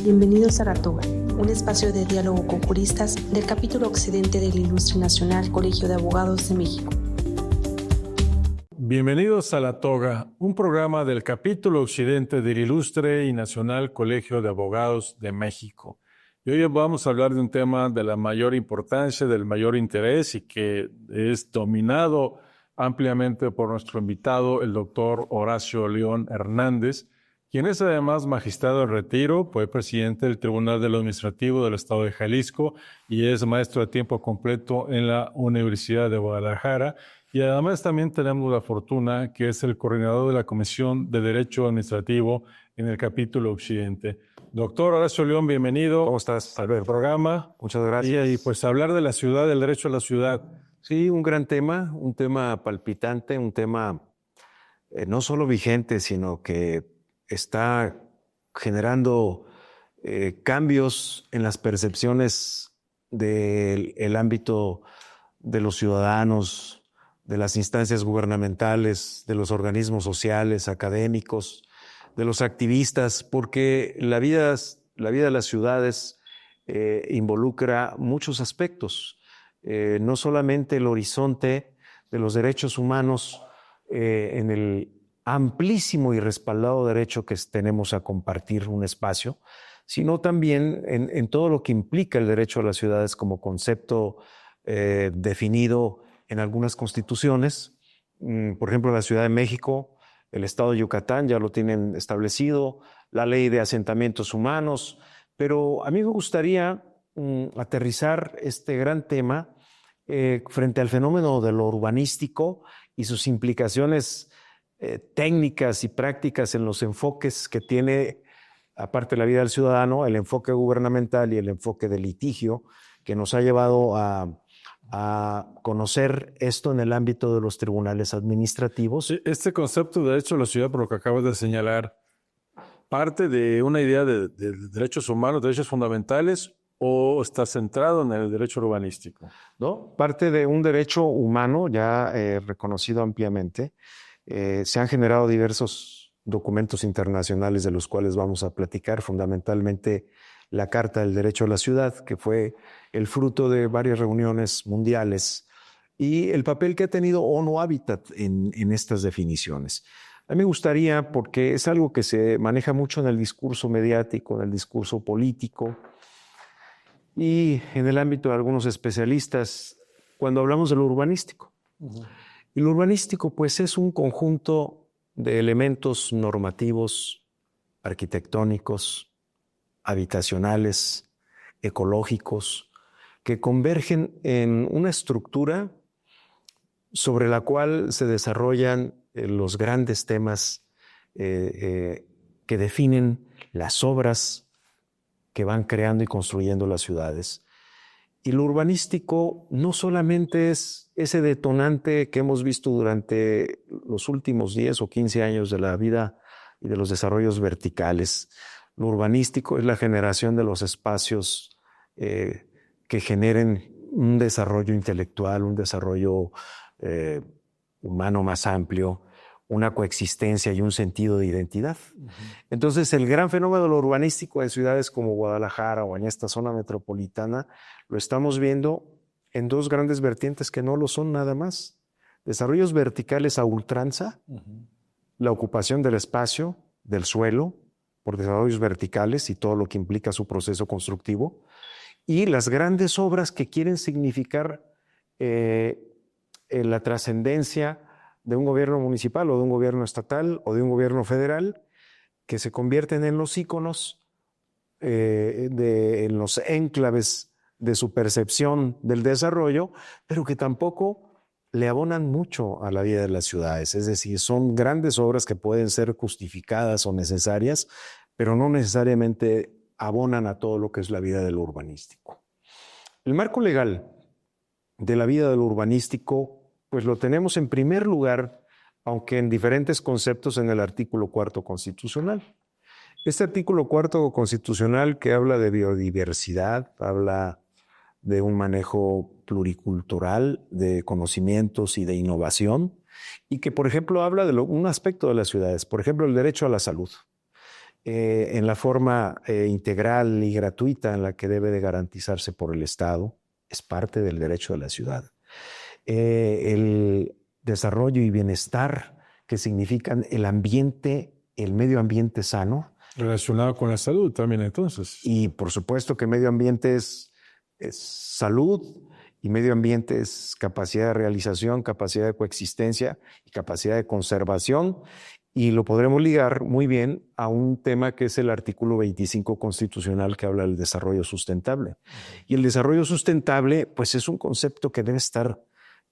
Bienvenidos a La Toga, un espacio de diálogo con juristas del capítulo occidente del Ilustre Nacional Colegio de Abogados de México. Bienvenidos a La Toga, un programa del capítulo occidente del Ilustre y Nacional Colegio de Abogados de México. Y hoy vamos a hablar de un tema de la mayor importancia, del mayor interés y que es dominado ampliamente por nuestro invitado, el doctor Horacio León Hernández, quien es además magistrado en retiro, fue presidente del Tribunal de lo Administrativo del Estado de Jalisco y es maestro de tiempo completo en la Universidad de Guadalajara. Y además también tenemos la fortuna que es el coordinador de la Comisión de Derecho Administrativo en el capítulo occidente. Doctor Horacio León, bienvenido. ¿Cómo estás? Al programa. Muchas gracias. Y pues hablar de la ciudad, del derecho a la ciudad. Sí, un gran tema, un tema palpitante, un tema no solo vigente, sino que está generando cambios en las percepciones del ámbito de los ciudadanos, de las instancias gubernamentales, de los organismos sociales, académicos, de los activistas, porque la vida de las ciudades involucra muchos aspectos. No solamente el horizonte de los derechos humanos en el amplísimo y respaldado derecho que tenemos a compartir un espacio, sino también en todo lo que implica el derecho a las ciudades como concepto definido en algunas constituciones. Por ejemplo, la Ciudad de México, el Estado de Yucatán ya lo tienen establecido, la Ley de Asentamientos Humanos, pero a mí me gustaría aterrizar este gran tema frente al fenómeno de lo urbanístico y sus implicaciones técnicas y prácticas en los enfoques que tiene, aparte de la vida del ciudadano, el enfoque gubernamental y el enfoque de litigio que nos ha llevado a conocer esto en el ámbito de los tribunales administrativos. Este concepto de derecho a la ciudad, por lo que acabas de señalar, ¿parte de una idea de derechos humanos, derechos fundamentales, o está centrado en el derecho urbanístico? ¿No? Parte de un derecho humano ya reconocido ampliamente. Se han generado diversos documentos internacionales de los cuales vamos a platicar, fundamentalmente la Carta del Derecho a la Ciudad, que fue el fruto de varias reuniones mundiales, y el papel que ha tenido ONU Habitat en estas definiciones. A mí me gustaría, porque es algo que se maneja mucho en el discurso mediático, en el discurso político, y en el ámbito de algunos especialistas, cuando hablamos de lo urbanístico. Y lo urbanístico, pues, es un conjunto de elementos normativos, arquitectónicos, habitacionales, ecológicos, que convergen en una estructura sobre la cual se desarrollan los grandes temas que definen las obras que van creando y construyendo las ciudades. Y lo urbanístico no solamente es ese detonante que hemos visto durante los últimos 10 o 15 años de la vida y de los desarrollos verticales. Lo urbanístico es la generación de los espacios que generen un desarrollo intelectual, un desarrollo humano más amplio, una coexistencia y un sentido de identidad. Entonces, el gran fenómeno de lo urbanístico en ciudades como Guadalajara o en esta zona metropolitana lo estamos viendo en dos grandes vertientes que no lo son nada más. Desarrollos verticales a ultranza, la ocupación del espacio, del suelo, por desarrollos verticales y todo lo que implica su proceso constructivo, y las grandes obras que quieren significar la trascendencia de un gobierno municipal o de un gobierno estatal o de un gobierno federal, que se convierten en los íconos, en los enclaves de su percepción del desarrollo, pero que tampoco le abonan mucho a la vida de las ciudades. Es decir, son grandes obras que pueden ser justificadas o necesarias, pero no necesariamente abonan a todo lo que es la vida de lo urbanístico. El marco legal de la vida de lo urbanístico, pues lo tenemos en primer lugar, aunque en diferentes conceptos, en el artículo 4 constitucional. Este artículo 4 constitucional, que habla de biodiversidad, habla de un manejo pluricultural de conocimientos y de innovación, y que, por ejemplo, habla de un aspecto de las ciudades, por ejemplo, el derecho a la salud. en la forma integral y gratuita en la que debe de garantizarse por el Estado, es parte del derecho de la ciudad. El desarrollo y bienestar que significan el ambiente, el medio ambiente sano. Relacionado con la salud también, entonces. Y por supuesto que medio ambiente es salud, y medio ambiente es capacidad de realización, capacidad de coexistencia y capacidad de conservación. Y lo podremos ligar muy bien a un tema que es el artículo 25 constitucional que habla del desarrollo sustentable. Y el desarrollo sustentable, pues es un concepto que debe estar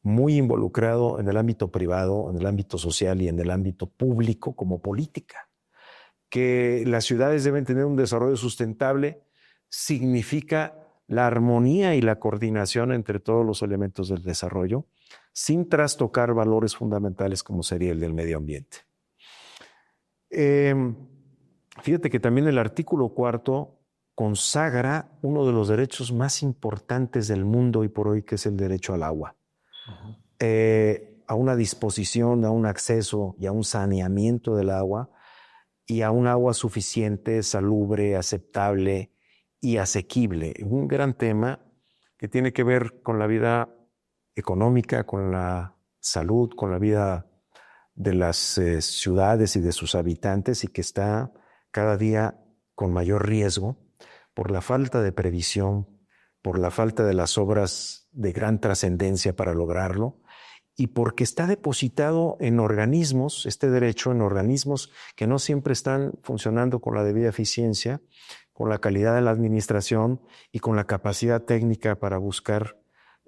muy involucrado en el ámbito privado, en el ámbito social y en el ámbito público como política. Que las ciudades deben tener un desarrollo sustentable significa la armonía y la coordinación entre todos los elementos del desarrollo, sin trastocar valores fundamentales como sería el del medio ambiente. Fíjate que también el artículo 4 consagra uno de los derechos más importantes del mundo hoy por hoy, que es el derecho al agua. A una disposición, a un acceso y a un saneamiento del agua, y a un agua suficiente, salubre, aceptable y asequible. Un gran tema que tiene que ver con la vida económica, con la salud, con la vida de las ciudades y de sus habitantes, y que está cada día con mayor riesgo por la falta de previsión, por la falta de las obras de gran trascendencia para lograrlo, y porque está depositado en organismos, este derecho en organismos que no siempre están funcionando con la debida eficiencia, con la calidad de la administración y con la capacidad técnica para buscar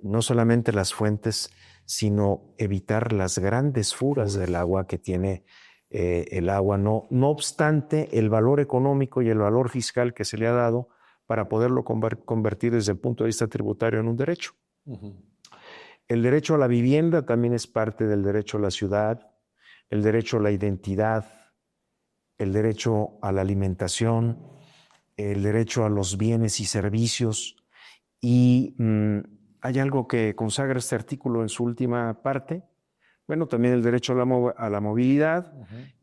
no solamente las fuentes, sino evitar las grandes fugas del agua que tiene el agua, no obstante el valor económico y el valor fiscal que se le ha dado para poderlo convertir desde el punto de vista tributario en un derecho. El derecho a la vivienda también es parte del derecho a la ciudad, el derecho a la identidad, el derecho a la alimentación, el derecho a los bienes y servicios. Y hay algo que consagra este artículo en su última parte. Bueno, también el derecho a la movilidad.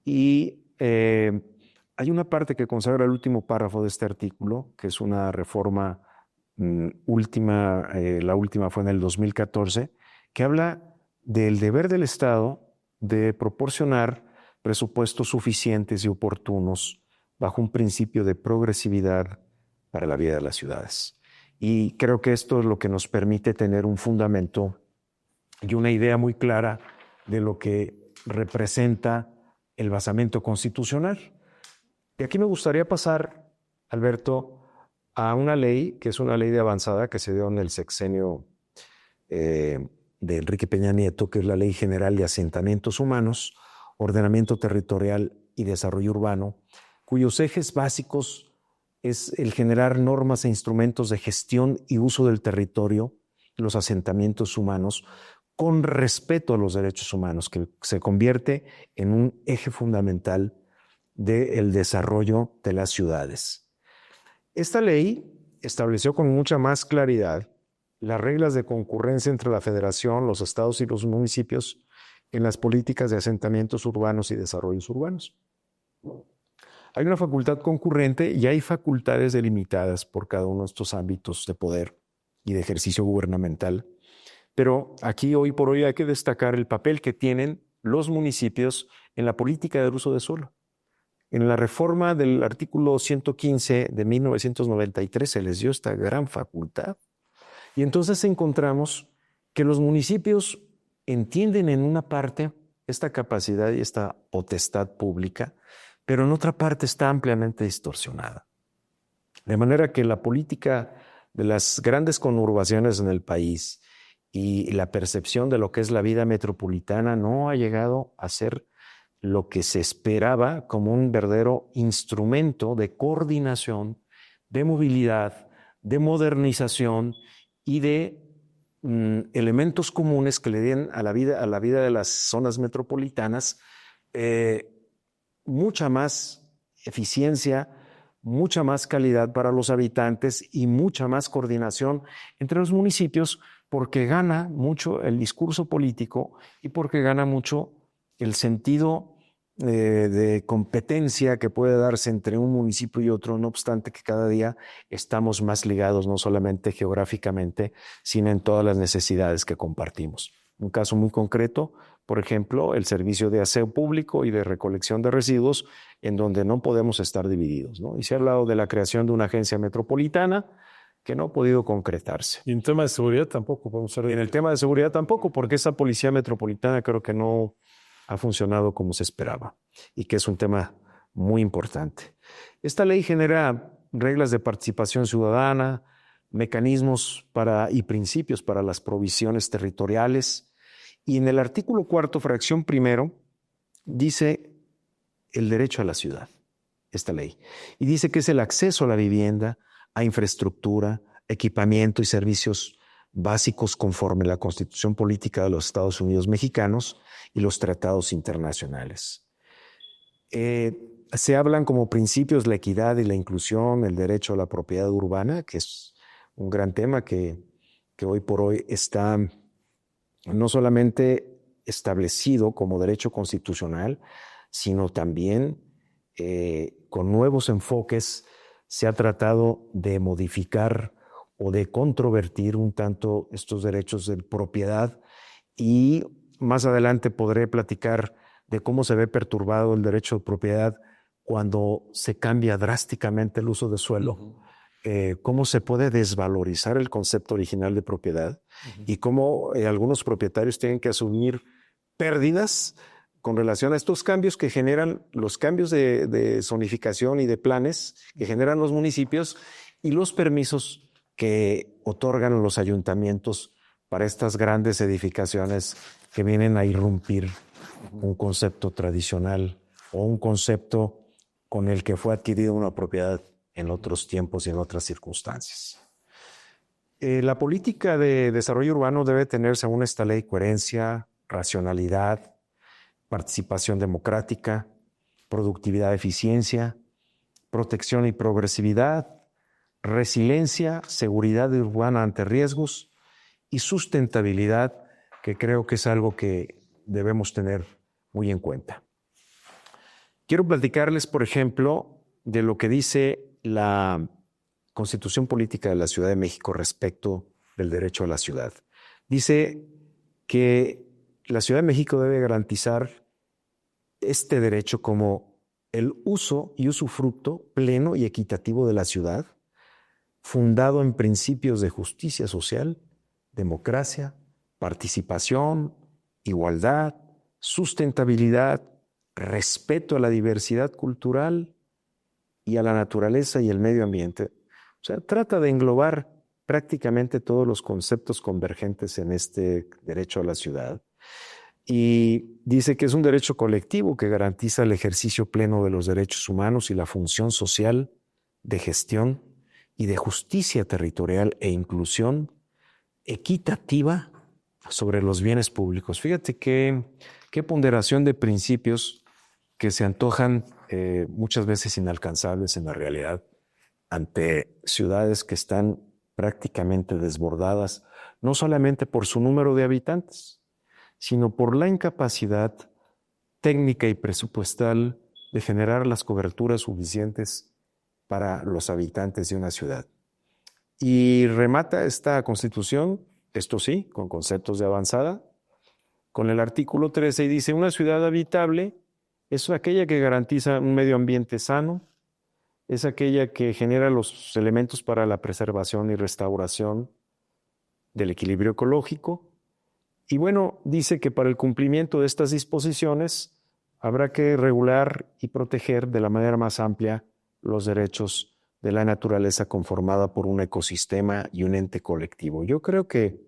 Y hay una parte que consagra el último párrafo de este artículo, que es una reforma última, la última fue en el 2014, que habla del deber del Estado de proporcionar presupuestos suficientes y oportunos bajo un principio de progresividad para la vida de las ciudades. Y creo que esto es lo que nos permite tener un fundamento y una idea muy clara de lo que representa el basamento constitucional. Y aquí me gustaría pasar, Alberto, a una ley que es una ley de avanzada que se dio en el sexenio de Enrique Peña Nieto, que es la Ley General de Asentamientos Humanos, Ordenamiento Territorial y Desarrollo Urbano, cuyos ejes básicos es el generar normas e instrumentos de gestión y uso del territorio y los asentamientos humanos con respeto a los derechos humanos, que se convierte en un eje fundamental del desarrollo de las ciudades. Esta ley estableció con mucha más claridad las reglas de concurrencia entre la Federación, los estados y los municipios en las políticas de asentamientos urbanos y desarrollos urbanos. Hay una facultad concurrente y hay facultades delimitadas por cada uno de estos ámbitos de poder y de ejercicio gubernamental. Pero aquí, hoy por hoy, hay que destacar el papel que tienen los municipios en la política del uso de suelo. En la reforma del artículo 115 de 1993 se les dio esta gran facultad. Y entonces encontramos que los municipios entienden en una parte esta capacidad y esta potestad pública, pero en otra parte está ampliamente distorsionada. De manera que la política de las grandes conurbaciones en el país y la percepción de lo que es la vida metropolitana no ha llegado a ser lo que se esperaba como un verdadero instrumento de coordinación, de movilidad, de modernización y de elementos comunes que le den a la vida de las zonas metropolitanas mucha más eficiencia, mucha más calidad para los habitantes y mucha más coordinación entre los municipios, porque gana mucho el discurso político y porque gana mucho el sentido de competencia que puede darse entre un municipio y otro, no obstante que cada día estamos más ligados, no solamente geográficamente, sino en todas las necesidades que compartimos. Un caso muy concreto, por ejemplo, el servicio de aseo público y de recolección de residuos, en donde no podemos estar divididos, ¿no? Y se ha hablado de la creación de una agencia metropolitana que no ha podido concretarse. Y en tema de seguridad tampoco podemos ser... En el tema de seguridad tampoco, porque esa policía metropolitana creo que no ha funcionado como se esperaba y que es un tema muy importante. Esta ley genera reglas de participación ciudadana, mecanismos y principios para las provisiones territoriales, y en el artículo 4, fracción primero, dice el derecho a la ciudad, esta ley, y dice que es el acceso a la vivienda, a infraestructura, equipamiento y servicios básicos conforme a la Constitución Política de los Estados Unidos Mexicanos y los tratados internacionales. Se hablan como principios la equidad y la inclusión, el derecho a la propiedad urbana, que es un gran tema que hoy por hoy está no solamente establecido como derecho constitucional, sino también con nuevos enfoques se ha tratado de modificar o de controvertir un tanto estos derechos de propiedad, y más adelante podré platicar de cómo se ve perturbado el derecho de propiedad cuando se cambia drásticamente el uso de suelo, cómo se puede desvalorizar el concepto original de propiedad y cómo algunos propietarios tienen que asumir pérdidas con relación a estos cambios que generan los cambios de zonificación y de planes que generan los municipios y los permisos que otorgan los ayuntamientos para estas grandes edificaciones que vienen a irrumpir un concepto tradicional o un concepto con el que fue adquirida una propiedad en otros tiempos y en otras circunstancias. La política de desarrollo urbano debe tener, según esta ley, coherencia, racionalidad, participación democrática, productividad, eficiencia, protección y progresividad, resiliencia, seguridad urbana ante riesgos y sustentabilidad, que creo que es algo que debemos tener muy en cuenta. Quiero platicarles, por ejemplo, de lo que dice la Constitución Política de la Ciudad de México respecto del derecho a la ciudad. Dice que la Ciudad de México debe garantizar este derecho como el uso y usufructo pleno y equitativo de la ciudad, fundado en principios de justicia social, democracia, participación, igualdad, sustentabilidad, respeto a la diversidad cultural y a la naturaleza y el medio ambiente. O sea, trata de englobar prácticamente todos los conceptos convergentes en este derecho a la ciudad. Y dice que es un derecho colectivo que garantiza el ejercicio pleno de los derechos humanos y la función social de gestión y de justicia territorial e inclusión equitativa sobre los bienes públicos. Fíjate qué ponderación de principios que se antojan muchas veces inalcanzables en la realidad ante ciudades que están prácticamente desbordadas, no solamente por su número de habitantes, sino por la incapacidad técnica y presupuestal de generar las coberturas suficientes para los habitantes de una ciudad. Y remata esta Constitución, esto sí, con conceptos de avanzada, con el artículo 13 y dice: una ciudad habitable es aquella que garantiza un medio ambiente sano, es aquella que genera los elementos para la preservación y restauración del equilibrio ecológico. Y bueno, dice que para el cumplimiento de estas disposiciones habrá que regular y proteger de la manera más amplia los derechos de la naturaleza conformada por un ecosistema y un ente colectivo. Yo creo que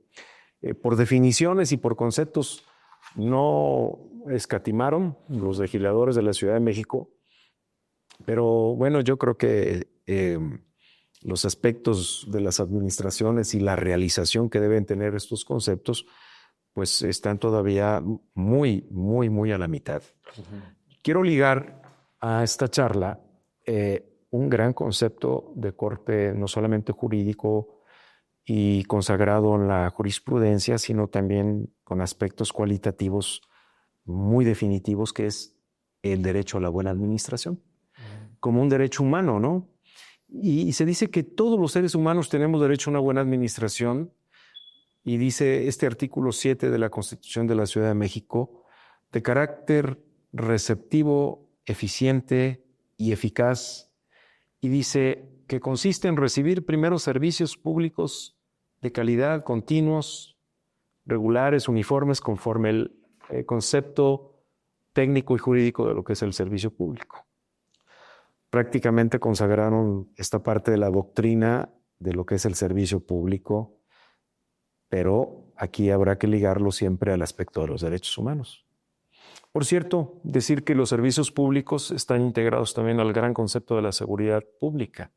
por definiciones y por conceptos no escatimaron los legisladores de la Ciudad de México, pero bueno, yo creo que los aspectos de las administraciones y la realización que deben tener estos conceptos pues están todavía muy, muy, muy a la mitad. Quiero ligar a esta charla un gran concepto de corte no solamente jurídico y consagrado en la jurisprudencia, sino también con aspectos cualitativos muy definitivos, que es el derecho a la buena administración, como un derecho humano, ¿no? Y se dice que todos los seres humanos tenemos derecho a una buena administración, y dice este artículo 7 de la Constitución de la Ciudad de México, de carácter receptivo, eficiente y eficaz, y dice que consiste en recibir primero servicios públicos de calidad, continuos, regulares, uniformes, conforme el concepto técnico y jurídico de lo que es el servicio público. Prácticamente consagraron esta parte de la doctrina de lo que es el servicio público, pero aquí habrá que ligarlo siempre al aspecto de los derechos humanos. Por cierto, decir que los servicios públicos están integrados también al gran concepto de la seguridad pública,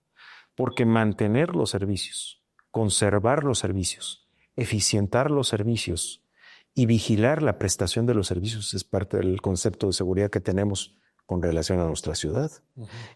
porque mantener los servicios, conservar los servicios, eficientar los servicios y vigilar la prestación de los servicios es parte del concepto de seguridad que tenemos con relación a nuestra ciudad.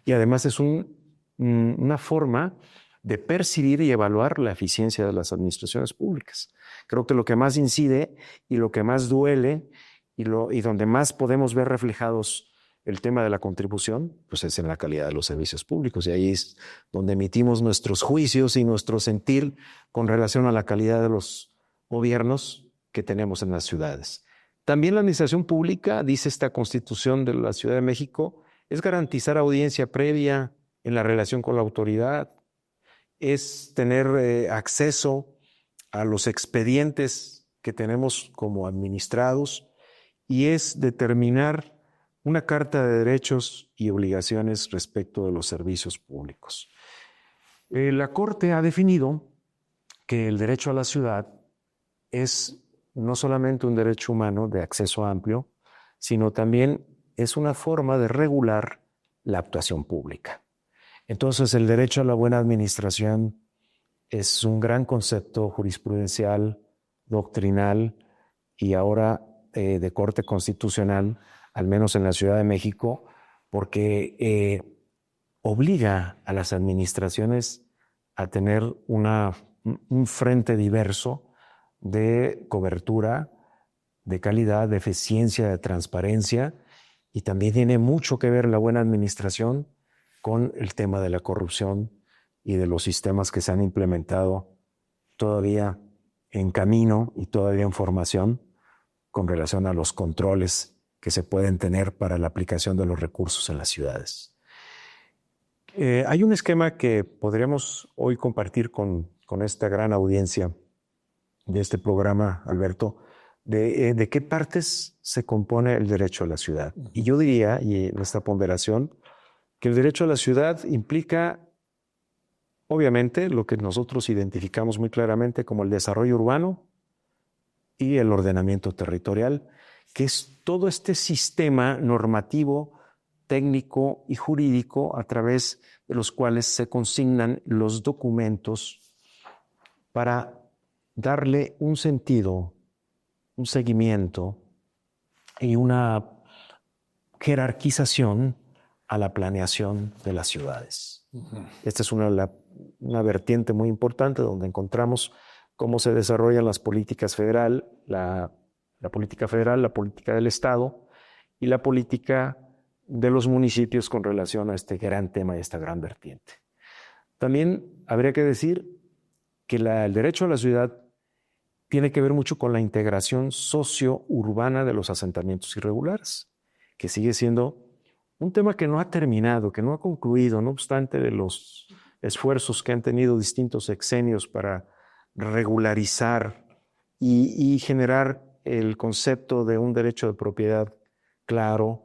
Y además es una forma de percibir y evaluar la eficiencia de las administraciones públicas. Creo que lo que más incide y lo que más duele y donde más podemos ver reflejados el tema de la contribución, pues es en la calidad de los servicios públicos. Y ahí es donde emitimos nuestros juicios y nuestro sentir con relación a la calidad de los gobiernos que tenemos en las ciudades. También la administración pública, dice esta Constitución de la Ciudad de México, es garantizar audiencia previa en la relación con la autoridad, es tener acceso a los expedientes que tenemos como administrados y es determinar una carta de derechos y obligaciones respecto de los servicios públicos. La Corte ha definido que el derecho a la ciudad es no solamente un derecho humano de acceso amplio, sino también es una forma de regular la actuación pública. Entonces, el derecho a la buena administración es un gran concepto jurisprudencial, doctrinal y ahora de corte constitucional, al menos en la Ciudad de México, porque obliga a las administraciones a tener un frente diverso de cobertura, de calidad, de eficiencia, de transparencia, y también tiene mucho que ver la buena administración con el tema de la corrupción y de los sistemas que se han implementado todavía en camino y todavía en formación con relación a los controles que se pueden tener para la aplicación de los recursos en las ciudades. Hay un esquema que podríamos hoy compartir con esta gran audiencia de este programa, Alberto, de qué partes se compone el derecho a la ciudad. Y yo diría, y nuestra ponderación, que el derecho a la ciudad implica, obviamente, lo que nosotros identificamos muy claramente como el desarrollo urbano y el ordenamiento territorial, que es todo este sistema normativo, técnico y jurídico a través de los cuales se consignan los documentos para darle un sentido, un seguimiento y una jerarquización a la planeación de las ciudades. Esta es una vertiente muy importante donde encontramos cómo se desarrollan las políticas federal, la política federal, la política del Estado y la política de los municipios con relación a este gran tema y esta gran vertiente. También habría que decir que el derecho a la ciudad tiene que ver mucho con la integración socio-urbana de los asentamientos irregulares, que sigue siendo un tema que no ha terminado, que no ha concluido, no obstante de los esfuerzos que han tenido distintos sexenios para regularizar y generar el concepto de un derecho de propiedad claro,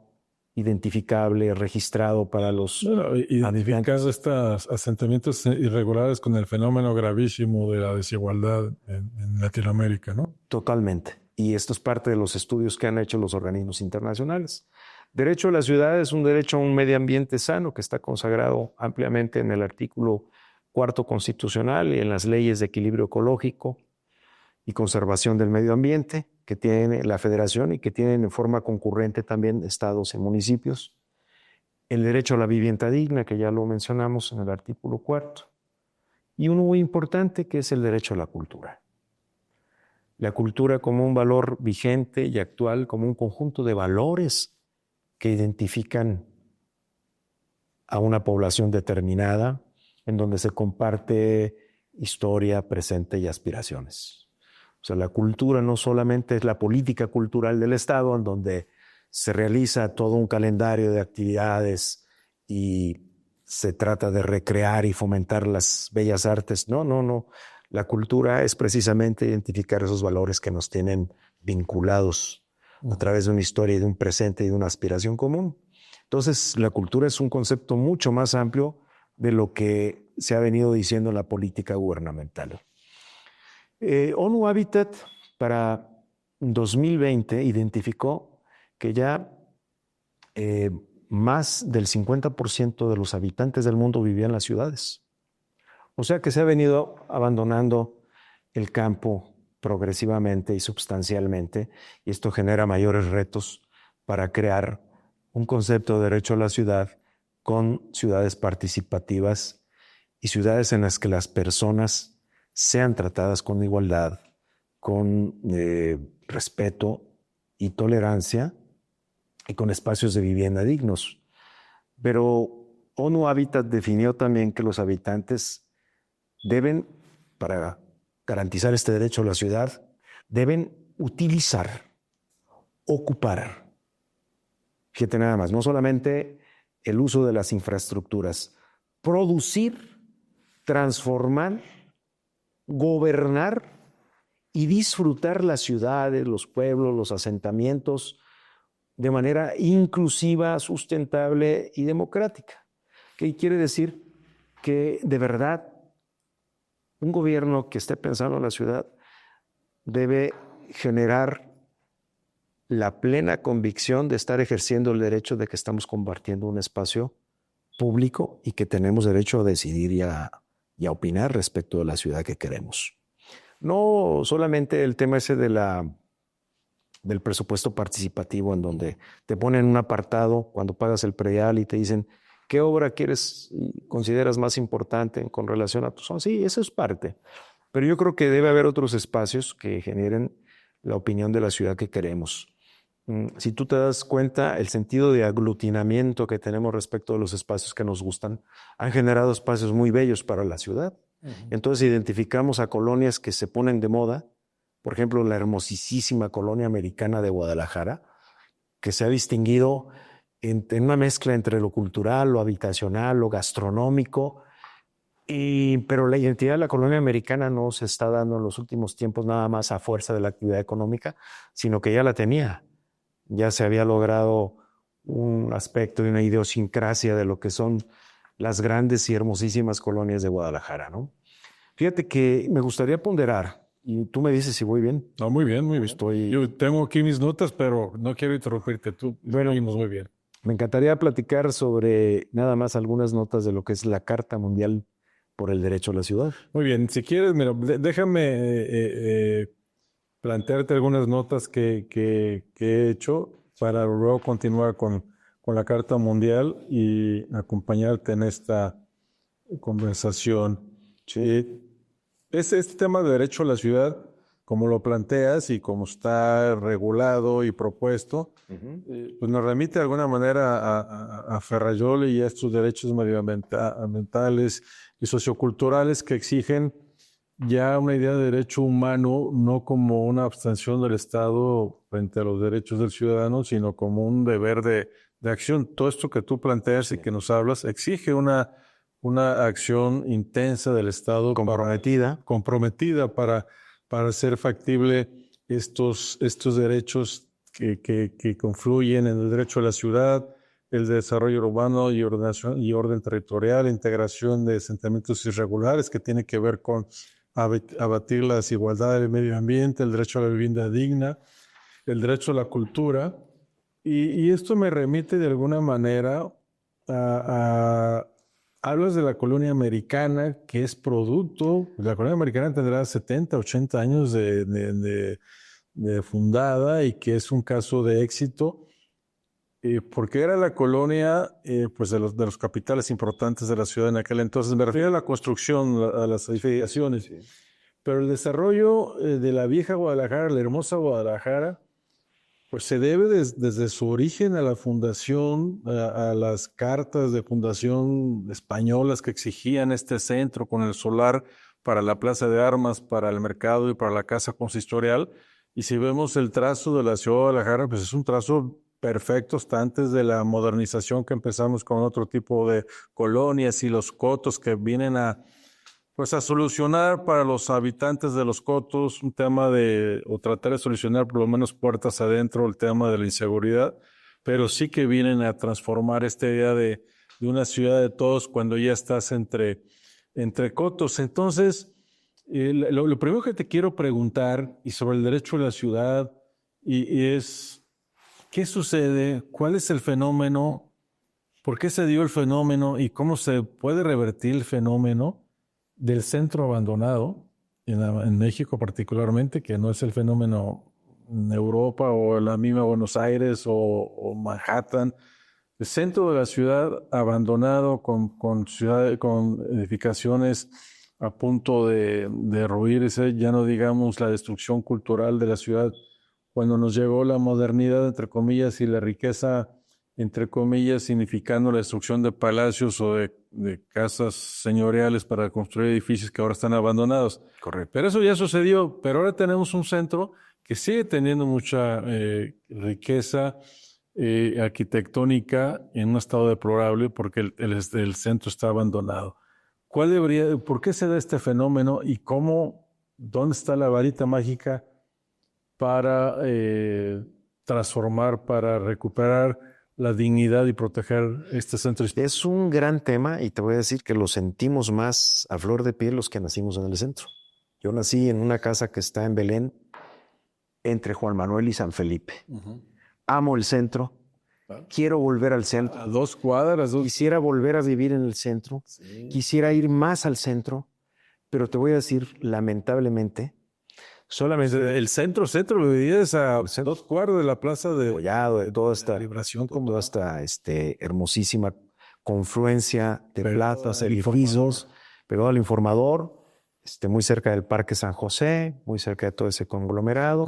identificable, registrado para los identificar estos asentamientos irregulares con el fenómeno gravísimo de la desigualdad en Latinoamérica, ¿no? Totalmente. Y esto es parte de los estudios que han hecho los organismos internacionales. Derecho a la ciudad es un derecho a un medio ambiente sano que está consagrado ampliamente en el artículo 4 constitucional y en las leyes de equilibrio ecológico y conservación del medio ambiente que tiene la Federación y que tienen en forma concurrente también estados y municipios. El derecho a la vivienda digna, que ya lo mencionamos en el artículo 4. Y uno muy importante que es el derecho a la cultura. La cultura como un valor vigente y actual, como un conjunto de valores que identifican a una población determinada, en donde se comparte historia, presente y aspiraciones. O sea, la cultura no solamente es la política cultural del Estado, en donde se realiza todo un calendario de actividades y se trata de recrear y fomentar las bellas artes. No. La cultura es precisamente identificar esos valores que nos tienen vinculados a través de una historia y de un presente y de una aspiración común. Entonces, la cultura es un concepto mucho más amplio de lo que se ha venido diciendo en la política gubernamental. ONU Habitat para 2020 identificó que ya más del 50% de los habitantes del mundo vivían en las ciudades. O sea que se ha venido abandonando el campo progresivamente y sustancialmente, y esto genera mayores retos para crear un concepto de derecho a la ciudad con ciudades participativas y ciudades en las que las personas sean tratadas con igualdad, con respeto y tolerancia y con espacios de vivienda dignos. Pero ONU Habitat definió también que los habitantes deben, para garantizar este derecho a la ciudad, deben utilizar, ocupar. Fíjate nada más, no solamente el uso de las infraestructuras, producir, transformar, gobernar y disfrutar las ciudades, los pueblos, los asentamientos de manera inclusiva, sustentable y democrática. ¿Qué quiere decir? Que de verdad un gobierno que esté pensando en la ciudad debe generar la plena convicción de estar ejerciendo el derecho de que estamos compartiendo un espacio público y que tenemos derecho a decidir y a opinar respecto de la ciudad que queremos. No solamente el tema ese del presupuesto participativo, en donde te ponen un apartado cuando pagas el predial y te dicen qué obra quieres y consideras más importante con relación a tu zona. Sí, eso es parte. Pero yo creo que debe haber otros espacios que generen la opinión de la ciudad que queremos. Si tú te das cuenta, el sentido de aglutinamiento que tenemos respecto de los espacios que nos gustan han generado espacios muy bellos para la ciudad. Entonces identificamos a colonias que se ponen de moda, por ejemplo, la hermosísima colonia americana de Guadalajara, que se ha distinguido en una mezcla entre lo cultural, lo habitacional, lo gastronómico, pero la identidad de la colonia americana no se está dando en los últimos tiempos nada más a fuerza de la actividad económica, sino que ya la tenía. Ya se había logrado un aspecto y una idiosincrasia de lo que son las grandes y hermosísimas colonias de Guadalajara, ¿no? Fíjate que me gustaría ponderar, y tú me dices si voy bien. No, muy bien, muy bien. Yo tengo aquí mis notas, pero no quiero interrumpirte. Tú, bueno, oímos muy bien. Me encantaría platicar sobre nada más algunas notas de lo que es la Carta Mundial por el Derecho a la Ciudad. Muy bien, si quieres, mira, déjame plantearte algunas notas que he hecho para luego continuar con la Carta Mundial y acompañarte en esta conversación. Sí. Este tema de derecho a la ciudad, como lo planteas y como está regulado y propuesto, pues nos remite de alguna manera a Ferrajoli y a estos derechos medioambientales y socioculturales que exigen ya una idea de derecho humano, no como una abstención del Estado frente a los derechos del ciudadano, sino como un deber de acción. Todo esto que tú planteas y que nos hablas exige una acción intensa del Estado comprometida para hacer factible estos derechos que confluyen en el derecho a la ciudad, el desarrollo urbano y orden territorial, integración de asentamientos irregulares que tiene que ver con abatir la desigualdad del medio ambiente, el derecho a la vivienda digna, el derecho a la cultura. Y esto me remite de alguna manera hablas de la colonia americana, que es producto, la colonia americana tendrá 70, 80 años de fundada y que es un caso de éxito, porque era la colonia pues de los capitales importantes de la ciudad en aquel entonces. Me refiero a la construcción, a las edificaciones, sí. Pero el desarrollo de la vieja Guadalajara, la hermosa Guadalajara, Pues se debe desde su origen a la fundación, a las cartas de fundación españolas que exigían este centro con el solar para la Plaza de Armas, para el mercado y para la casa consistorial. Y si vemos el trazo de la ciudad de Guadalajara, pues es un trazo perfecto hasta antes de la modernización, que empezamos con otro tipo de colonias y los cotos que vienen a solucionar para los habitantes de los cotos un tema o tratar de solucionar por lo menos puertas adentro el tema de la inseguridad, pero sí que vienen a transformar esta idea de una ciudad de todos cuando ya estás entre cotos. Entonces, lo primero que te quiero preguntar, y sobre el derecho de la ciudad, y es, ¿qué sucede? ¿Cuál es el fenómeno? ¿Por qué se dio el fenómeno? ¿Y cómo se puede revertir el fenómeno del centro abandonado, en México particularmente, que no es el fenómeno en Europa o en la misma Buenos Aires o Manhattan? El centro de la ciudad abandonado con edificaciones a punto de derruirse, ya no digamos la destrucción cultural de la ciudad. Cuando nos llegó la modernidad, entre comillas, y la riqueza, entre comillas, significando la destrucción de palacios o de casas señoriales para construir edificios que ahora están abandonados. Correcto. Pero eso ya sucedió, pero ahora tenemos un centro que sigue teniendo mucha riqueza arquitectónica en un estado deplorable porque el centro está abandonado. ¿Por qué se da este fenómeno y dónde está la varita mágica para transformar, para recuperar la dignidad y proteger este centro histórico? Es un gran tema y te voy a decir que lo sentimos más a flor de piel los que nacimos en el centro. Yo nací en una casa que está en Belén, entre Juan Manuel y San Felipe. Uh-huh. Amo el centro. Quiero volver al centro. A 2 cuadras. Quisiera volver a vivir en el centro. Sí. Quisiera ir más al centro. Pero te voy a decir, lamentablemente, solamente el centro vivías a 2 cuadras de la plaza de Collado, de toda esta Liberación, toda esta hermosísima confluencia de plazas, edificios, pegado al Informador, muy cerca del Parque San José, muy cerca de todo ese conglomerado.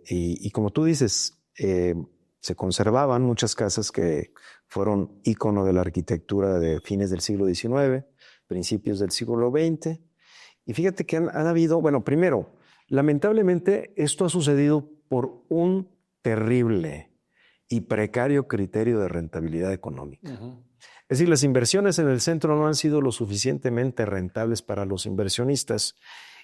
Y como tú dices, se conservaban muchas casas que fueron ícono de la arquitectura de fines del siglo XIX, principios del siglo XX. Y fíjate que han habido, bueno, primero, lamentablemente esto ha sucedido por un terrible y precario criterio de rentabilidad económica. Uh-huh. Es decir, las inversiones en el centro no han sido lo suficientemente rentables para los inversionistas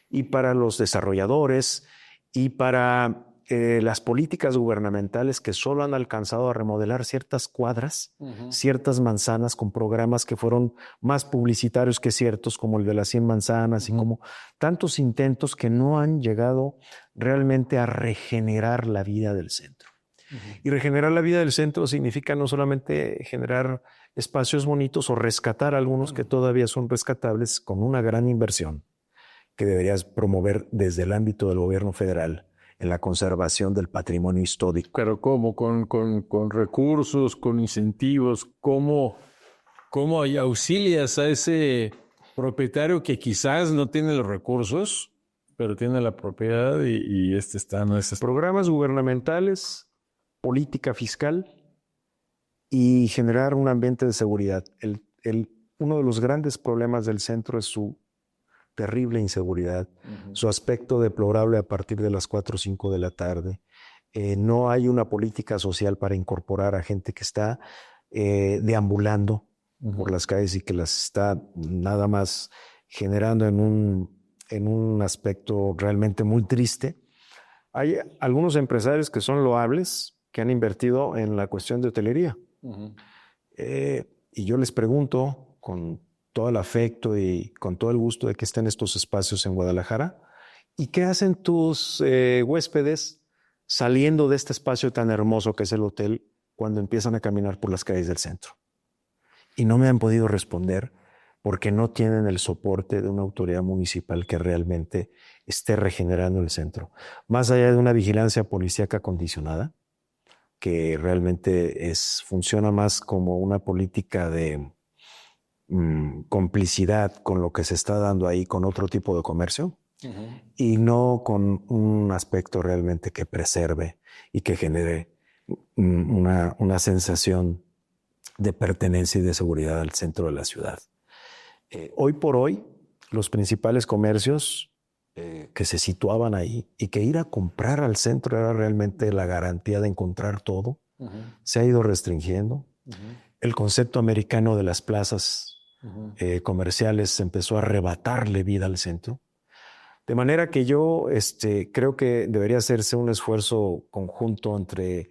y para los desarrolladores y para las políticas gubernamentales que solo han alcanzado a remodelar ciertas cuadras, uh-huh, ciertas manzanas con programas que fueron más publicitarios que ciertos, como el de las 100 manzanas, uh-huh, y como tantos intentos que no han llegado realmente a regenerar la vida del centro. Uh-huh. Y regenerar la vida del centro significa no solamente generar espacios bonitos o rescatar algunos, uh-huh, que todavía son rescatables con una gran inversión que deberías promover desde el ámbito del gobierno federal en la conservación del patrimonio histórico. Pero ¿cómo? ¿Con recursos, con incentivos? ¿Cómo auxilias a ese propietario que quizás no tiene los recursos, pero tiene la propiedad y está en esos programas gubernamentales, política fiscal y generar un ambiente de seguridad? Uno de los grandes problemas del centro es su terrible inseguridad, uh-huh, su aspecto deplorable a partir de las 4 o 5 de la tarde. No hay una política social para incorporar a gente que está deambulando, uh-huh, por las calles y que las está nada más generando en un aspecto realmente muy triste. Hay algunos empresarios que son loables, que han invertido en la cuestión de hotelería. Uh-huh. Y yo les pregunto con todo el afecto y con todo el gusto de que estén estos espacios en Guadalajara. ¿Y qué hacen tus huéspedes saliendo de este espacio tan hermoso que es el hotel cuando empiezan a caminar por las calles del centro? Y no me han podido responder porque no tienen el soporte de una autoridad municipal que realmente esté regenerando el centro. Más allá de una vigilancia policíaca condicionada, que realmente funciona más como una política de complicidad con lo que se está dando ahí con otro tipo de comercio, y no con un aspecto realmente que preserve y que genere una sensación de pertenencia y de seguridad al centro de la ciudad. Hoy por hoy, los principales comercios que se situaban ahí y que ir a comprar al centro era realmente la garantía de encontrar todo, se ha ido restringiendo. El concepto americano de las plazas comerciales empezó a arrebatarle vida al centro. De manera que yo creo que debería hacerse un esfuerzo conjunto entre...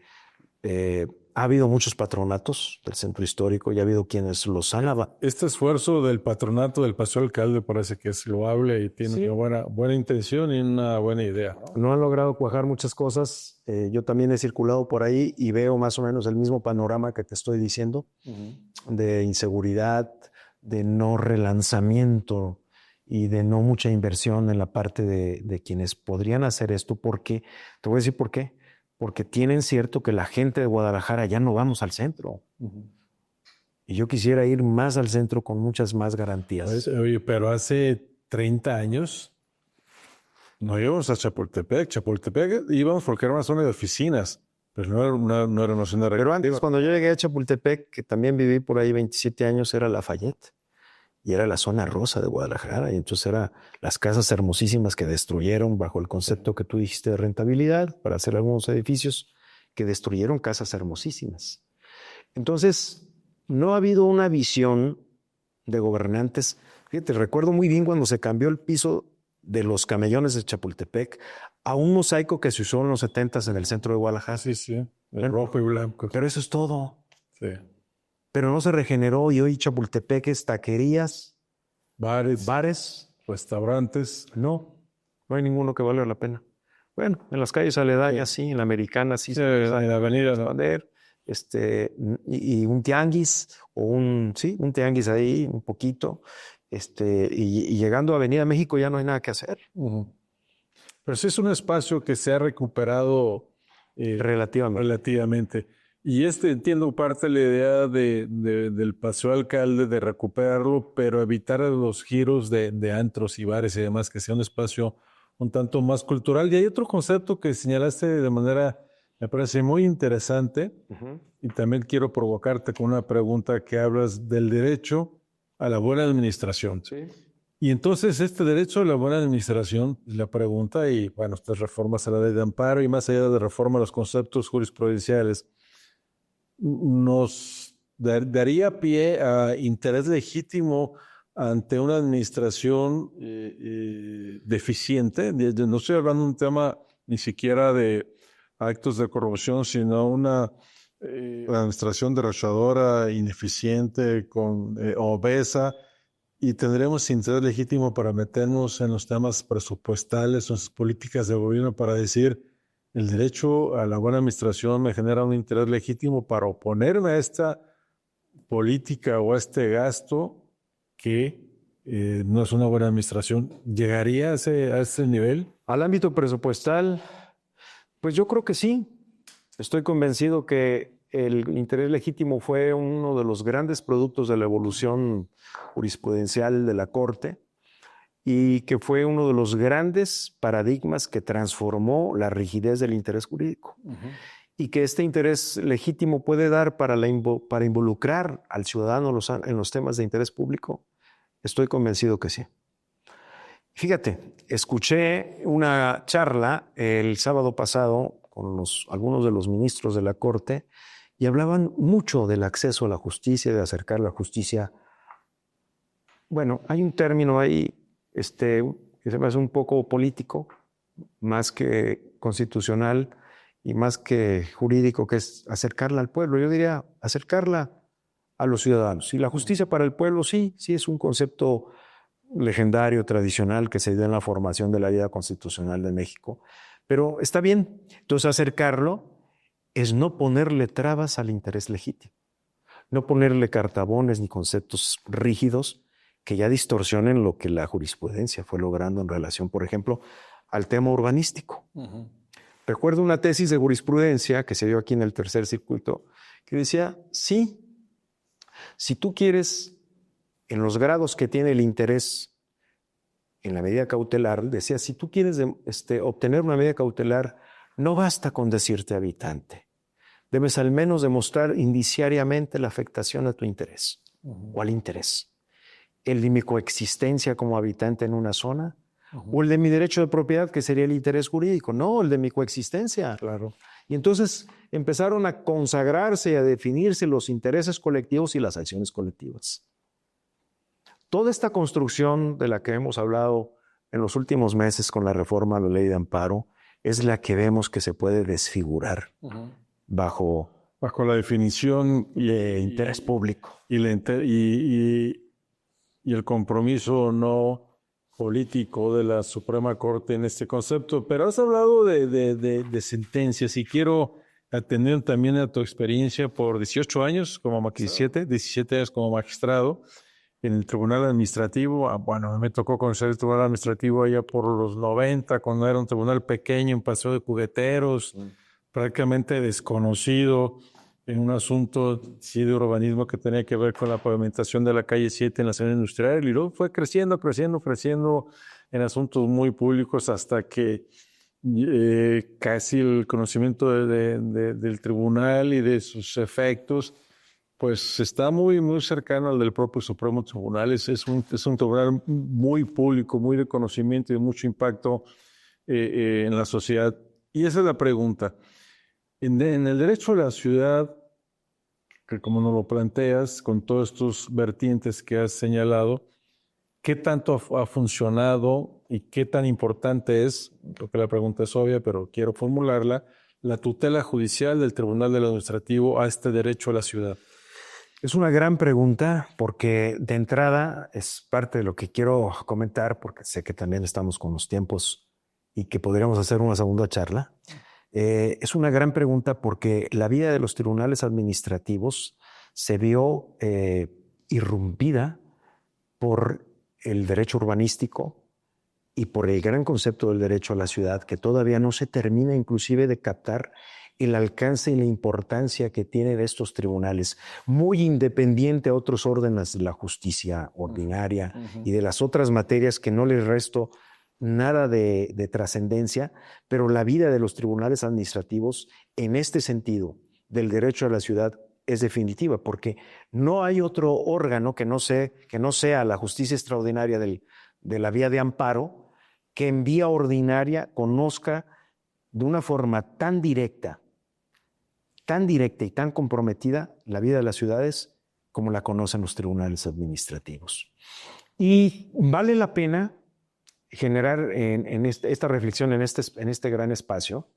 ha habido muchos patronatos del centro histórico y ha habido quienes los han... Este esfuerzo del patronato del Paseo Alcalde parece que es loable y tiene una buena intención y una buena idea. No han logrado cuajar muchas cosas. Yo también he circulado por ahí y veo más o menos el mismo panorama que te estoy diciendo, de inseguridad, de no relanzamiento y de no mucha inversión en la parte de quienes podrían hacer esto, porque, te voy a decir por qué. Porque tienen cierto que la gente de Guadalajara ya no vamos al centro. Y yo quisiera ir más al centro con muchas más garantías. Oye, pero hace 30 años no íbamos a Chapultepec. Chapultepec íbamos porque era una zona de oficinas, pero no era una zona recreativa. Pero antes, cuando yo llegué a Chapultepec, que también viví por ahí 27 años, era Lafayette. Y era la zona rosa de Guadalajara. Y entonces eran las casas hermosísimas que destruyeron bajo el concepto que tú dijiste de rentabilidad para hacer algunos edificios que destruyeron casas hermosísimas. Entonces, no ha habido una visión de gobernantes. Fíjate, recuerdo muy bien cuando se cambió el piso de los camellones de Chapultepec a un mosaico que se usó en los 70s en el centro de Guadalajara. Sí, el rojo y blanco. Pero eso es todo. Sí. Pero no se regeneró y hoy Chapultepec es taquerías, bares, restaurantes. No hay ninguno que valga la pena. Bueno, en las calles aledañas sí, en la Americana sí. En la avenida. Expander, y un tianguis, un tianguis ahí, un poquito. Y llegando a Avenida México ya no hay nada que hacer. Pero sí es un espacio que se ha recuperado relativamente. Y entiendo parte de la idea del Paseo Alcalde de recuperarlo, pero evitar los giros de antros y bares y demás, que sea un espacio un tanto más cultural. Y hay otro concepto que señalaste de manera, me parece muy interesante, y también quiero provocarte con una pregunta que hablas del derecho a la buena administración. Sí. Y entonces este derecho a la buena administración, la pregunta, y bueno, estas reformas a la ley de amparo y más allá de reforma a los conceptos jurisprudenciales, nos daría pie a interés legítimo ante una administración deficiente. No estoy hablando de un tema ni siquiera de actos de corrupción, sino una administración derrochadora, ineficiente, obesa, y tendremos interés legítimo para meternos en los temas presupuestales, en sus políticas de gobierno, para decir: el derecho a la buena administración me genera un interés legítimo para oponerme a esta política o a este gasto que no es una buena administración. ¿Llegaría a ese nivel? Al ámbito presupuestal, pues yo creo que sí. Estoy convencido que el interés legítimo fue uno de los grandes productos de la evolución jurisprudencial de la Corte y que fue uno de los grandes paradigmas que transformó la rigidez del interés jurídico. Y que este interés legítimo puede dar para involucrar al ciudadano en los temas de interés público, estoy convencido que sí. Fíjate, escuché una charla el sábado pasado con algunos de los ministros de la Corte y hablaban mucho del acceso a la justicia, de acercar la justicia. Bueno, hay un término ahí que se me hace un poco político, más que constitucional y más que jurídico, que es acercarla al pueblo. Yo diría acercarla a los ciudadanos. Y la justicia para el pueblo sí es un concepto legendario, tradicional, que se dio en la formación de la vida constitucional de México. Pero está bien. Entonces, acercarlo es no ponerle trabas al interés legítimo, no ponerle cartabones ni conceptos rígidos que ya distorsionen lo que la jurisprudencia fue logrando en relación, por ejemplo, al tema urbanístico. Recuerdo una tesis de jurisprudencia que se dio aquí en el tercer circuito que decía, sí, si tú quieres, en los grados que tiene el interés en la medida cautelar, decía, si tú quieres obtener una medida cautelar, no basta con decirte habitante. Debes al menos demostrar indiciariamente la afectación a tu interés o al interés. El de mi coexistencia como habitante en una zona o el de mi derecho de propiedad, que sería el interés jurídico. No, el de mi coexistencia. Claro. Y entonces empezaron a consagrarse y a definirse los intereses colectivos y las acciones colectivas. Toda esta construcción de la que hemos hablado en los últimos meses con la reforma a la ley de amparo es la que vemos que se puede desfigurar bajo la definición de interés público. Y el compromiso no político de la Suprema Corte en este concepto. Pero has hablado de sentencias y quiero atender también a tu experiencia por 18 años como 17 años como magistrado en el Tribunal Administrativo. Bueno, me tocó conocer el Tribunal Administrativo allá por los 90, cuando era un tribunal pequeño en Paseo de Jugueteros, prácticamente desconocido, en un asunto de urbanismo que tenía que ver con la pavimentación de la calle 7 en la zona industrial, y luego fue creciendo en asuntos muy públicos hasta que casi el conocimiento del tribunal y de sus efectos pues está muy, muy cercano al del propio Supremo Tribunal. Es un tribunal muy público, muy de conocimiento y de mucho impacto en la sociedad. Y esa es la pregunta. En el derecho a la ciudad, que como nos lo planteas, con todos estos vertientes que has señalado, ¿qué tanto ha funcionado y qué tan importante es, creo que la pregunta es obvia, pero quiero formularla, la tutela judicial del Tribunal del Administrativo a este derecho a la ciudad? Es una gran pregunta porque de entrada es parte de lo que quiero comentar, porque sé que también estamos con los tiempos y que podríamos hacer una segunda charla. Es una gran pregunta porque la vida de los tribunales administrativos se vio irrumpida por el derecho urbanístico y por el gran concepto del derecho a la ciudad, que todavía no se termina inclusive de captar el alcance y la importancia que tienen estos tribunales, muy independiente a otros órdenes de la justicia ordinaria y de las otras materias que no les resto nada de trascendencia, pero la vida de los tribunales administrativos en este sentido del derecho a la ciudad es definitiva, porque no hay otro órgano que no sea la justicia extraordinaria de la vía de amparo que en vía ordinaria conozca de una forma tan directa y tan comprometida la vida de las ciudades como la conocen los tribunales administrativos. Y vale la pena generar esta reflexión en este gran espacio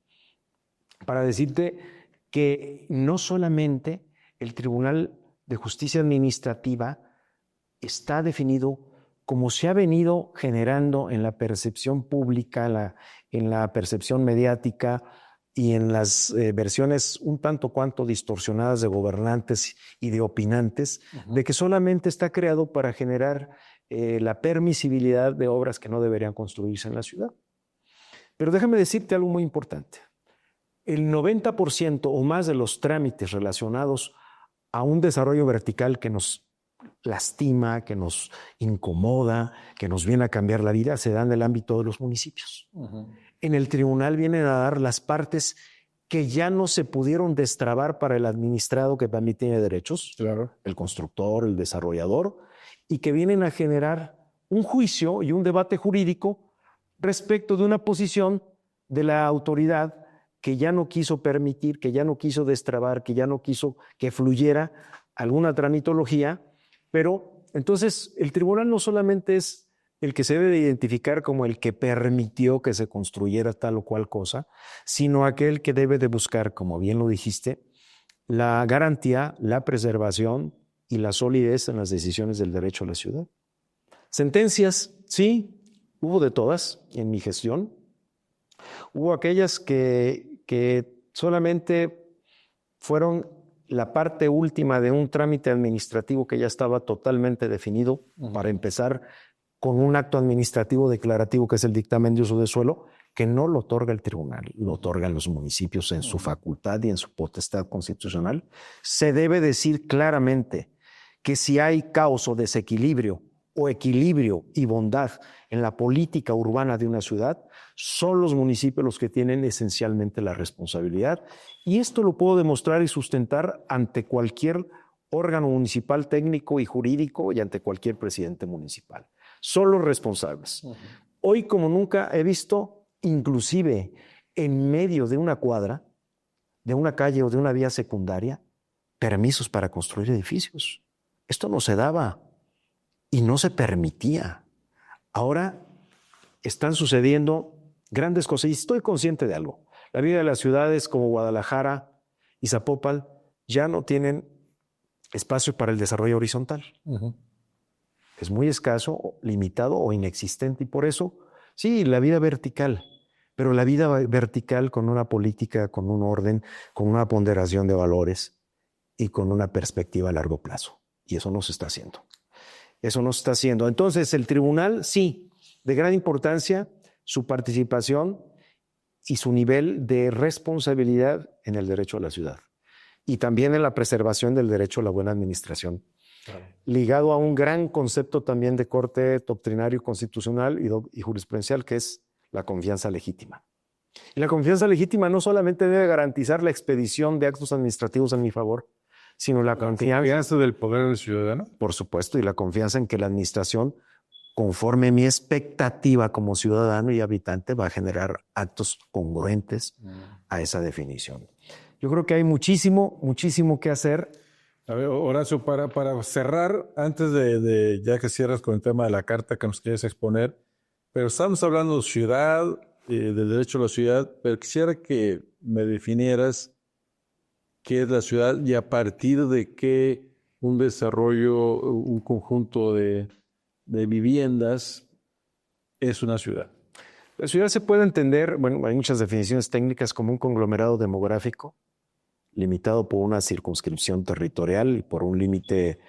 para decirte que no solamente el Tribunal de Justicia Administrativa está definido como se ha venido generando en la percepción pública, en la percepción mediática y en las versiones un tanto cuanto distorsionadas de gobernantes y de opinantes, de que solamente está creado para generar la permisibilidad de obras que no deberían construirse en la ciudad. Pero déjame decirte algo muy importante. El 90% o más de los trámites relacionados a un desarrollo vertical que nos lastima, que nos incomoda, que nos viene a cambiar la vida, se dan en el ámbito de los municipios. En el tribunal vienen a dar las partes que ya no se pudieron destrabar para el administrado que también tiene derechos, claro, el constructor, el desarrollador, y que vienen a generar un juicio y un debate jurídico respecto de una posición de la autoridad que ya no quiso permitir, que ya no quiso destrabar, que ya no quiso que fluyera alguna tramitología. Pero entonces el tribunal no solamente es el que se debe de identificar como el que permitió que se construyera tal o cual cosa, sino aquel que debe de buscar, como bien lo dijiste, la garantía, la preservación y la solidez en las decisiones del derecho a la ciudad. Sentencias, sí, hubo de todas en mi gestión. Hubo aquellas que solamente fueron la parte última de un trámite administrativo que ya estaba totalmente definido, para empezar con un acto administrativo declarativo que es el dictamen de uso de suelo, que no lo otorga el tribunal, lo otorgan los municipios en su facultad y en su potestad constitucional. Se debe decir claramente que si hay caos o desequilibrio o equilibrio y bondad en la política urbana de una ciudad, son los municipios los que tienen esencialmente la responsabilidad. Y esto lo puedo demostrar y sustentar ante cualquier órgano municipal técnico y jurídico y ante cualquier presidente municipal. Son los responsables. Hoy, como nunca, he visto, inclusive en medio de una cuadra, de una calle o de una vía secundaria, permisos para construir edificios. Esto no se daba y no se permitía. Ahora están sucediendo grandes cosas y estoy consciente de algo. La vida de las ciudades como Guadalajara y Zapopan ya no tienen espacio para el desarrollo horizontal. Es muy escaso, limitado o inexistente y por eso, sí, la vida vertical, pero la vida vertical con una política, con un orden, con una ponderación de valores y con una perspectiva a largo plazo. Y eso no se está haciendo. Eso no se está haciendo. Entonces, el tribunal, sí, de gran importancia, su participación y su nivel de responsabilidad en el derecho a la ciudad. Y también en la preservación del derecho a la buena administración. Claro. Ligado a un gran concepto también de corte doctrinario constitucional y jurisprudencial, que es la confianza legítima. Y la confianza legítima no solamente debe garantizar la expedición de actos administrativos en mi favor, sino la confianza del poder del ciudadano. Por supuesto, y la confianza en que la administración, conforme mi expectativa como ciudadano y habitante, va a generar actos congruentes a esa definición. Yo creo que hay muchísimo que hacer. A ver, Horacio, para cerrar, antes de ya que cierras con el tema de la carta que nos quieres exponer, pero estamos hablando de ciudad, del derecho a la ciudad, pero quisiera que me definieras qué es la ciudad y a partir de qué un desarrollo, un conjunto de viviendas es una ciudad. La ciudad se puede entender, bueno, hay muchas definiciones técnicas, como un conglomerado demográfico limitado por una circunscripción territorial y por un límite,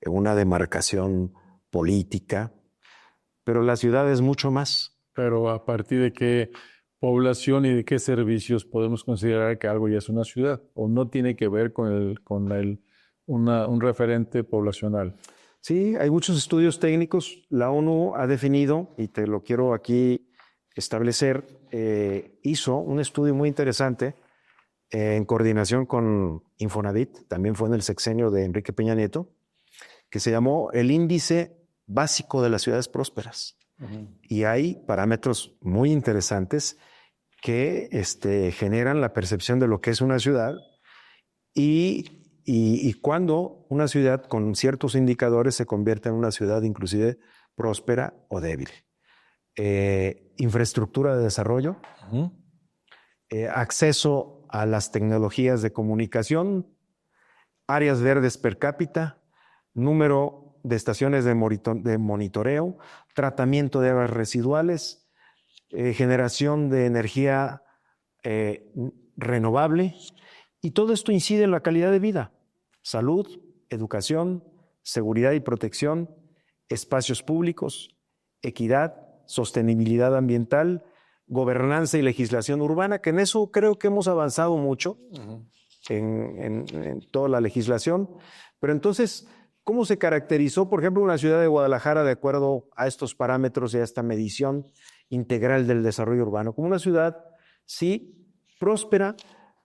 una demarcación política, pero la ciudad es mucho más. Pero a partir de qué población y de qué servicios podemos considerar que algo ya es una ciudad, o no tiene que ver con un referente poblacional. Sí, hay muchos estudios técnicos. La ONU ha definido, y te lo quiero aquí establecer, hizo un estudio muy interesante en coordinación con Infonavit, también fue en el sexenio de Enrique Peña Nieto, que se llamó el Índice Básico de las Ciudades Prósperas. Y hay parámetros muy interesantes que generan la percepción de lo que es una ciudad y cuando una ciudad con ciertos indicadores se convierte en una ciudad inclusive próspera o débil. Infraestructura de desarrollo, acceso a las tecnologías de comunicación, áreas verdes per cápita, número de estaciones de monitoreo, tratamiento de aguas residuales, generación de energía renovable, y todo esto incide en la calidad de vida, salud, educación, seguridad y protección, espacios públicos, equidad, sostenibilidad ambiental, gobernanza y legislación urbana, que en eso creo que hemos avanzado mucho en toda la legislación. Pero entonces, ¿cómo se caracterizó, por ejemplo, una ciudad de Guadalajara de acuerdo a estos parámetros y a esta medición integral del desarrollo urbano? Como una ciudad, sí, próspera,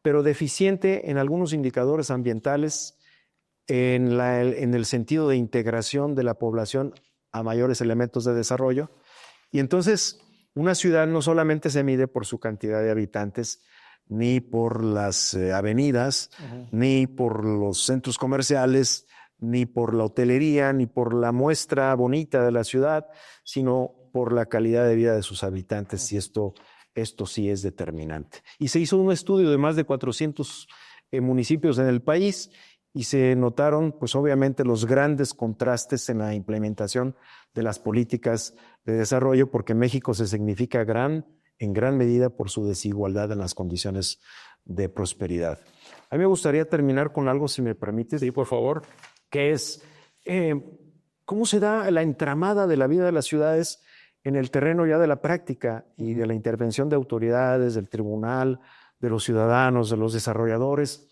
pero deficiente en algunos indicadores ambientales, en el sentido de integración de la población a mayores elementos de desarrollo. Y entonces, una ciudad no solamente se mide por su cantidad de habitantes, ni por las avenidas, ni por los centros comerciales, ni por la hotelería, ni por la muestra bonita de la ciudad, sino por la calidad de vida de sus habitantes, y esto sí es determinante. Y se hizo un estudio de más de 400 municipios en el país y se notaron, pues obviamente, los grandes contrastes en la implementación de las políticas de desarrollo, porque México se significa en gran medida por su desigualdad en las condiciones de prosperidad. A mí me gustaría terminar con algo, si me permites. Sí, por favor. Que es cómo se da la entramada de la vida de las ciudades en el terreno ya de la práctica y de la intervención de autoridades, del tribunal, de los ciudadanos, de los desarrolladores.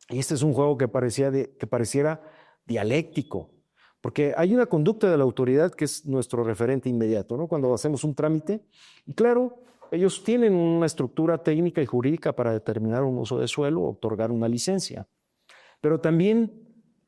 Y este es un juego que pareciera dialéctico, Porque hay una conducta de la autoridad que es nuestro referente inmediato, ¿no? Cuando hacemos un trámite, y claro, ellos tienen una estructura técnica y jurídica para determinar un uso de suelo o otorgar una licencia. Pero también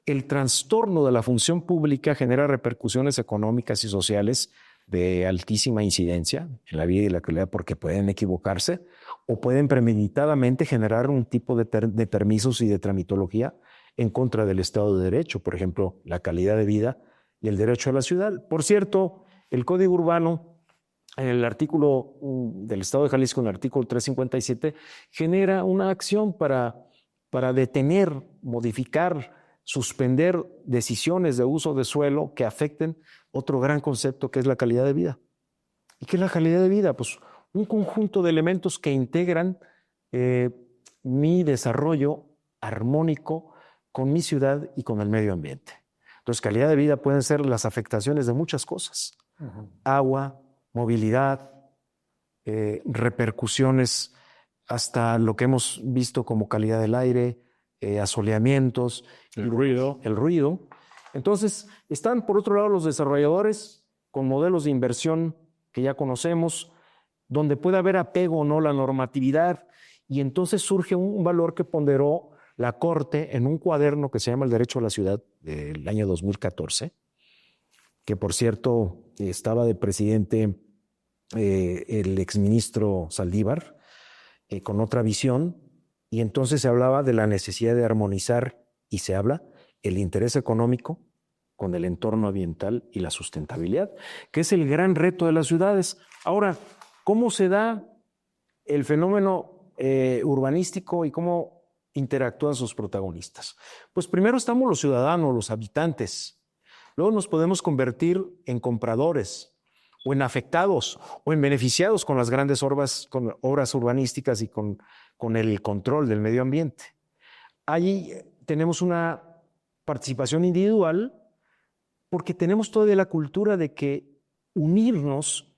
el trastorno de la función pública genera repercusiones económicas y sociales de altísima incidencia en la vida y la calidad, porque pueden equivocarse o pueden premeditadamente generar un tipo de permisos y de tramitología en contra del Estado de Derecho, por ejemplo, la calidad de vida y el derecho a la ciudad. Por cierto, el Código Urbano, en el artículo del Estado de Jalisco, en el artículo 357, genera una acción para detener, modificar, suspender decisiones de uso de suelo que afecten otro gran concepto que es la calidad de vida. ¿Y qué es la calidad de vida? Pues un conjunto de elementos que integran mi desarrollo armónico con mi ciudad y con el medio ambiente. Entonces, calidad de vida pueden ser las afectaciones de muchas cosas. Agua, movilidad, repercusiones hasta lo que hemos visto como calidad del aire, asoleamientos, el ruido. Entonces, están por otro lado los desarrolladores con modelos de inversión que ya conocemos, donde puede haber apego o no a la normatividad, y entonces surge un valor que ponderó la Corte en un cuaderno que se llama El Derecho a la Ciudad del año 2014, que por cierto estaba de presidente el exministro Saldívar, con otra visión, y entonces se hablaba de la necesidad de armonizar, y se habla, el interés económico con el entorno ambiental y la sustentabilidad, que es el gran reto de las ciudades. Ahora, ¿cómo se da el fenómeno urbanístico y cómo interactúan sus protagonistas? Pues primero estamos los ciudadanos, los habitantes. Luego nos podemos convertir en compradores, o en afectados, o en beneficiados con las grandes obras urbanísticas y con el control del medio ambiente. Allí tenemos una participación individual porque tenemos todavía la cultura de que unirnos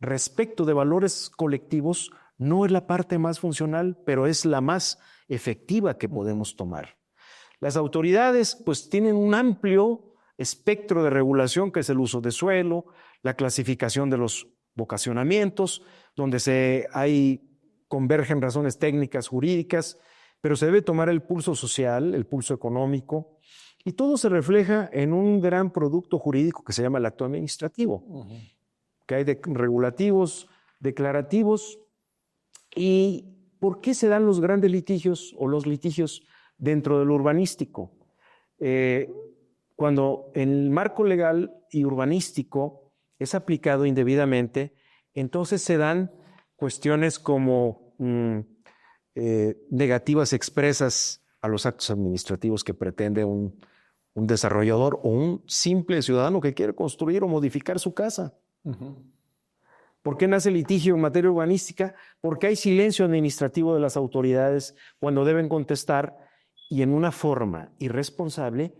respecto de valores colectivos no es la parte más funcional, pero es la más efectiva que podemos tomar. Las autoridades pues tienen un amplio espectro de regulación, que es el uso de suelo, la clasificación de los vocacionamientos, donde convergen razones técnicas, jurídicas, pero se debe tomar el pulso social, el pulso económico, y todo se refleja en un gran producto jurídico que se llama el acto administrativo, que hay de regulativos, declarativos. ¿Y por qué se dan los grandes litigios o los litigios dentro del urbanístico? Cuando el marco legal y urbanístico es aplicado indebidamente, entonces se dan cuestiones como negativas expresas a los actos administrativos que pretende un desarrollador o un simple ciudadano que quiere construir o modificar su casa. ¿Por qué nace litigio en materia urbanística? Porque hay silencio administrativo de las autoridades cuando deben contestar, y en una forma irresponsable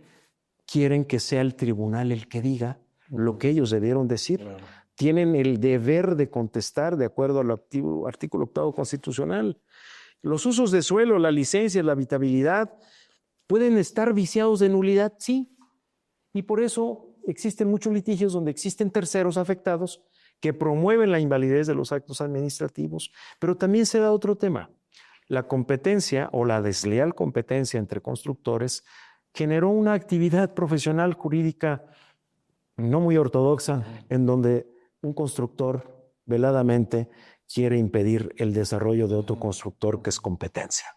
quieren que sea el tribunal el que diga lo que ellos debieron decir. Claro. Tienen el deber de contestar de acuerdo al artículo 8 constitucional. Los usos de suelo, la licencia, la habitabilidad pueden estar viciados de nulidad, sí. Y por eso existen muchos litigios donde existen terceros afectados que promueven la invalidez de los actos administrativos. Pero también se da otro tema. La competencia o la desleal competencia entre constructores generó una actividad profesional jurídica no muy ortodoxa, en donde un constructor veladamente quiere impedir el desarrollo de otro constructor que es competencia.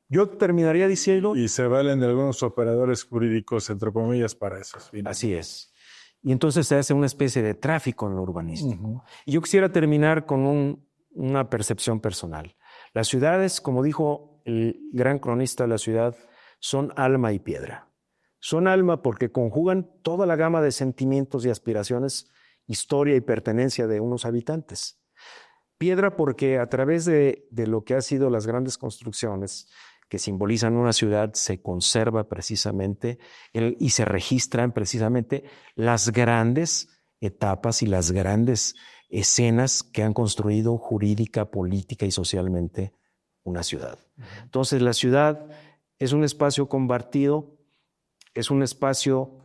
Yo terminaría diciendo... Y se valen de algunos operadores jurídicos, entre comillas, para esos fines. Así es. Y entonces se hace una especie de tráfico en lo urbanístico. Y yo quisiera terminar con una percepción personal. Las ciudades, como dijo el gran cronista de la ciudad, son alma y piedra. Son alma porque conjugan toda la gama de sentimientos y aspiraciones, historia y pertenencia de unos habitantes. Piedra porque a través de lo que han sido las grandes construcciones que simbolizan una ciudad se conserva precisamente y se registran precisamente las grandes etapas y las grandes escenas que han construido jurídica, política y socialmente una ciudad. Entonces la ciudad es un espacio compartido, es un espacio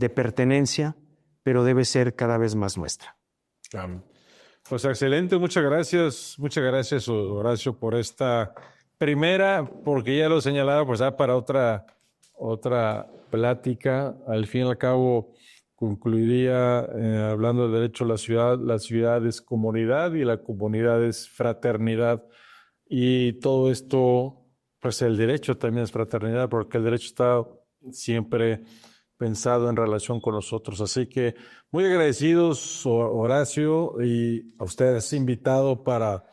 de pertenencia, pero debe ser cada vez más nuestra. Pues excelente, muchas gracias Horacio por esta primera, porque ya lo señalaba, pues para otra plática. Al fin y al cabo concluiría hablando de derecho, la ciudad es comunidad y la comunidad es fraternidad, y todo esto, pues el derecho también es fraternidad, porque el derecho está siempre pensado en relación con nosotros. Así que muy agradecidos, Horacio, y a ustedes invitado para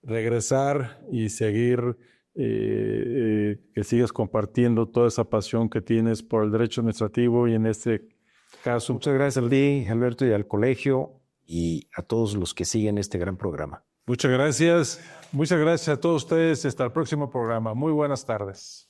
regresar y seguir, que sigas compartiendo toda esa pasión que tienes por el derecho administrativo y en este caso. Muchas gracias a ti, Alberto, y al colegio y a todos los que siguen este gran programa. Muchas gracias a todos ustedes. Hasta el próximo programa. Muy buenas tardes.